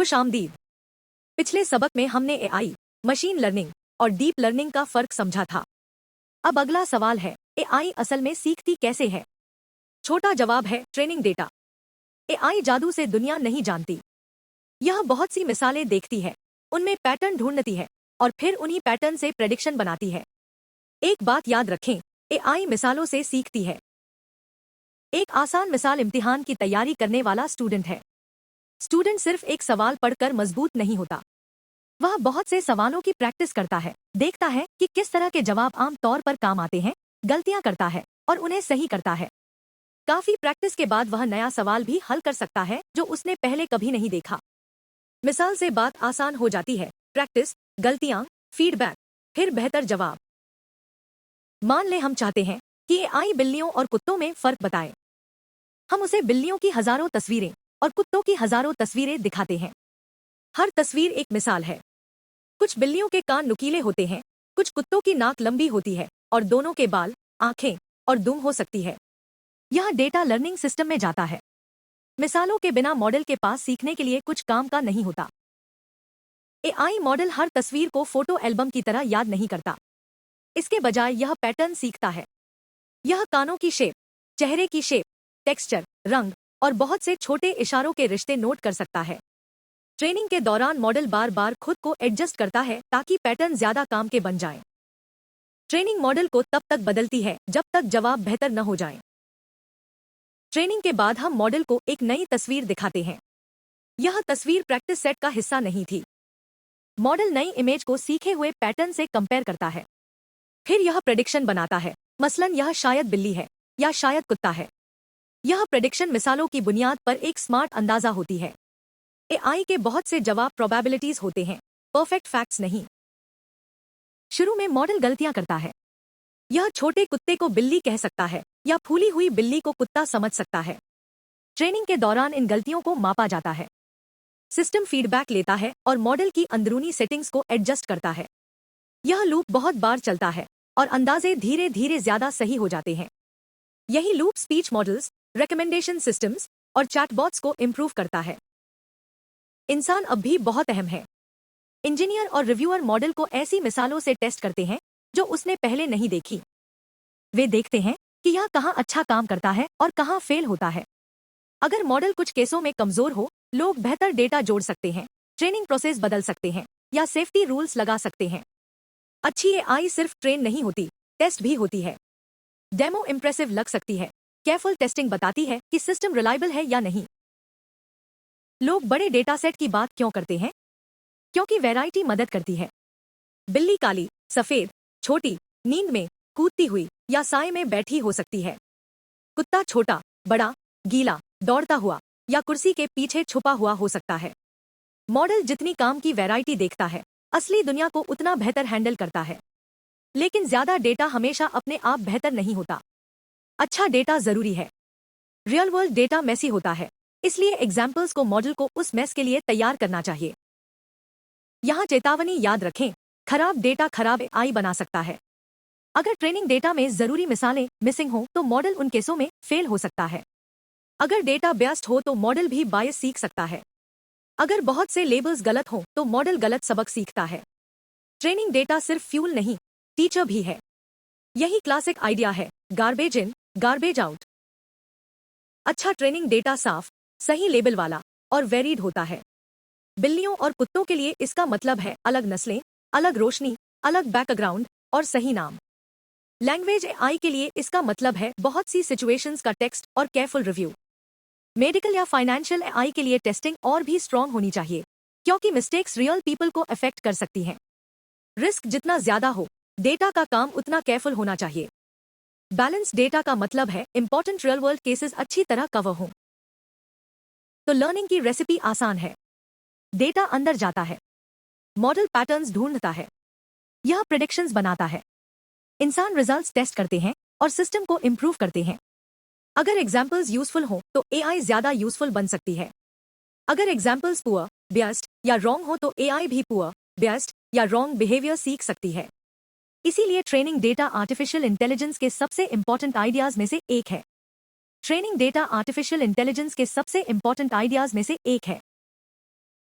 खुश आमदीद। पिछले सबक में हमने एआई, मशीन लर्निंग और डीप लर्निंग का फर्क समझा था। अब अगला सवाल है, एआई असल में सीखती कैसे है? छोटा जवाब है, ट्रेनिंग डेटा। एआई जादू से दुनिया नहीं जानती। यह बहुत सी मिसालें देखती है, उनमें पैटर्न ढूंढती है और फिर उन्हीं पैटर्न से प्रेडिक्शन बनाती है। एक बात याद रखें, एआई मिसालों से सीखती है। एक आसान मिसाल इम्तिहान की तैयारी करने वाला स्टूडेंट है। स्टूडेंट सिर्फ एक सवाल पढ़कर मजबूत नहीं होता, वह बहुत से सवालों की प्रैक्टिस करता है, देखता है कि किस तरह के जवाब आम तौर पर काम आते हैं, गलतियां करता है और उन्हें सही करता है। काफी प्रैक्टिस के बाद वह नया सवाल भी हल कर सकता है जो उसने पहले कभी नहीं देखा। मिसाल से बात आसान हो जाती है, प्रैक्टिस, गलतियां, फीडबैक, फिर बेहतर जवाब। मान ले हम चाहते हैं कि एआई बिल्लियों और कुत्तों में फर्क बताए। हम उसे बिल्लियों की हजारों तस्वीरें और कुत्तों की हजारों तस्वीरें दिखाते हैं। हर तस्वीर एक मिसाल है। कुछ बिल्लियों के कान नुकीले होते हैं, कुछ कुत्तों की नाक लंबी होती है और दोनों के बाल, आंखें और दुम हो सकती है। यह डेटा लर्निंग सिस्टम में जाता है। मिसालों के बिना मॉडल के पास सीखने के लिए कुछ काम का नहीं होता। एआई मॉडल हर तस्वीर को फोटो एल्बम की तरह याद नहीं करता। इसके बजाय यह पैटर्न सीखता है। यह कानों की शेप, चेहरे की शेप, टेक्सचर, रंग और बहुत से छोटे इशारों के रिश्ते नोट कर सकता है। ट्रेनिंग के दौरान मॉडल बार बार खुद को एडजस्ट करता है ताकि पैटर्न ज्यादा काम के बन जाएं। ट्रेनिंग मॉडल को तब तक बदलती है जब तक जवाब बेहतर न हो जाए। ट्रेनिंग के बाद हम मॉडल को एक नई तस्वीर दिखाते हैं। यह तस्वीर प्रैक्टिस सेट का हिस्सा नहीं थी। मॉडल नई इमेज को सीखे हुए पैटर्न से कंपेयर करता है। फिर यह प्रेडिक्शन बनाता है, मसलन यह शायद बिल्ली है या शायद कुत्ता है। यह प्रेडिक्शन मिसालों की बुनियाद पर एक स्मार्ट अंदाजा होती है। एआई के बहुत से जवाब प्रोबेबिलिटीज होते हैं, परफेक्ट फैक्ट्स नहीं। शुरू में मॉडल गलतियां करता है। यह छोटे कुत्ते को बिल्ली कह सकता है या फूली हुई बिल्ली को कुत्ता समझ सकता है। ट्रेनिंग के दौरान इन गलतियों को मापा जाता है। सिस्टम फीडबैक लेता है और मॉडल की अंदरूनी सेटिंग्स को एडजस्ट करता है। यह लूप बहुत बार चलता है और अंदाजे धीरे धीरे ज्यादा सही हो जाते हैं। यही loop speech models, recommendation systems और चैटबॉट्स को इम्प्रूव करता है। इंसान अब भी बहुत अहम है। इंजीनियर और रिव्यूअर मॉडल को ऐसी मिसालों से टेस्ट करते हैं जो उसने पहले नहीं देखी। वे देखते हैं कि यह कहां अच्छा काम करता है और कहां फेल होता है। अगर मॉडल कुछ केसों में कमजोर हो, लोग बेहतर डेटा जोड़ सकते हैं, ट्रेनिंग प्रोसेस बदल सकते हैं या सेफ्टी रूल्स लगा सकते हैं। अच्छी एआई सिर्फ ट्रेन नहीं होती, टेस्ट भी होती है। डेमो इंप्रेसिव लग सकती है, केयरफुल टेस्टिंग बताती है कि सिस्टम रिलायबल है या नहीं। लोग बड़े डेटा सेट की बात क्यों करते हैं? क्योंकि वैरायटी मदद करती है। बिल्ली काली, सफेद, छोटी, नींद में, कूदती हुई या साए में बैठी हो सकती है। कुत्ता छोटा, बड़ा, गीला, दौड़ता हुआ या कुर्सी के पीछे छुपा हुआ हो सकता है। मॉडल जितनी काम की वैरायटी देखता है, असली दुनिया को उतना बेहतर हैंडल करता है। लेकिन ज्यादा डेटा हमेशा अपने आप बेहतर नहीं होता। अच्छा डेटा जरूरी है। रियल वर्ल्ड डेटा मेसी होता है, इसलिए एग्जाम्पल्स को मॉडल को उस मेस के लिए तैयार करना चाहिए। यहाँ चेतावनी याद रखें, खराब डेटा खराब एआई बना सकता है। अगर ट्रेनिंग डेटा में जरूरी मिसालें मिसिंग हो तो मॉडल उन केसों में फेल हो सकता है। अगर डेटा बियस्ड हो तो मॉडल भी बायस सीख सकता है। अगर बहुत से लेबल्स गलत हो तो मॉडल गलत सबक सीखता है। ट्रेनिंग डेटा सिर्फ फ्यूल नहीं, टीचर भी है। यही क्लासिक आइडिया है, गार्बेज इन, गार्बेज आउट। अच्छा ट्रेनिंग डेटा साफ, सही लेबल वाला और वेरीड होता है। बिल्लियों और कुत्तों के लिए इसका मतलब है अलग नस्लें, अलग रोशनी, अलग बैकग्राउंड और सही नाम। लैंग्वेज एआई के लिए इसका मतलब है बहुत सी सिचुएशंस का टेक्स्ट और केयरफुल रिव्यू। मेडिकल या फाइनेंशियल एआई के लिए टेस्टिंग और भी स्ट्रांग होनी चाहिए, क्योंकि मिस्टेक्स रियल पीपल को अफेक्ट कर सकती हैं। रिस्क जितना ज्यादा हो, डेटा का काम उतना केयरफुल होना चाहिए। बैलेंस डेटा का मतलब है इंपॉर्टेंट रियल वर्ल्ड केसेस अच्छी तरह कवर हों। तो लर्निंग की रेसिपी आसान है। डेटा अंदर जाता है, मॉडल पैटर्न्स ढूंढता है, यह प्रेडिक्शंस बनाता है, इंसान रिजल्ट्स टेस्ट करते हैं और सिस्टम को इंप्रूव करते हैं। अगर एग्जाम्पल्स यूजफुल हो तो एआई ज्यादा यूजफुल बन सकती है। अगर एग्जाम्पल्स पुअर, बियस्ड या रॉन्ग हो तो एआई भी पुअर, बियस्ड या रॉन्ग बिहेवियर सीख सकती है। इसीलिए ट्रेनिंग डेटा आर्टिफिशियल इंटेलिजेंस के सबसे इंपॉर्टेंट आइडियाज में से एक है। ट्रेनिंग डेटा आर्टिफिशियल इंटेलिजेंस के सबसे इंपॉर्टेंट आइडियाज में से एक है।